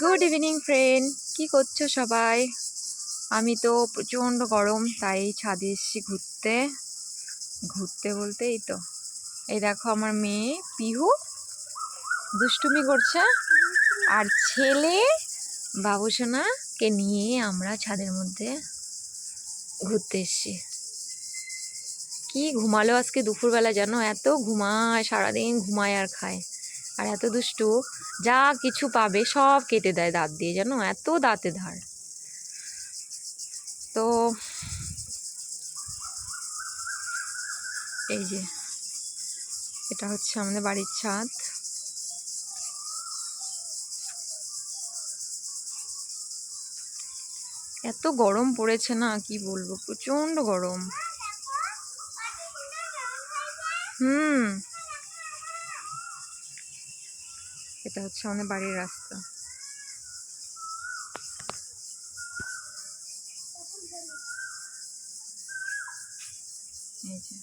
Good evening friend, কি করছো সবাই? আমি তো প্রচন্ড গরম, তাই ছাদে এসেছি ঘুরতে। ঘুরতে বলতে এই তো, এই দেখো আমার মেয়ে পিহু দুষ্টুমি করছে, আর ছেলে বাবুসোনাকে নিয়ে আমরা ছাদের মধ্যে ঘুরতে এসেছি। কি ঘুমালো আজকে দুপুরবেলা, জানো? এত ঘুমায়, সারাদিন ঘুমায় আর খায়, আর এত দুষ্টু। যা কিছু পাবে সব কেটে দেয় দাঁত দিয়ে, জানো? এত দাঁতে ধার। তো এই যে, এটা হচ্ছে আমাদের বাড়ির ছাদ। এত গরম পড়েছে না, কি বলবো, প্রচন্ড গরম। হুম, এটা হচ্ছে আমাদের বাড়ির রাস্তা। এই যে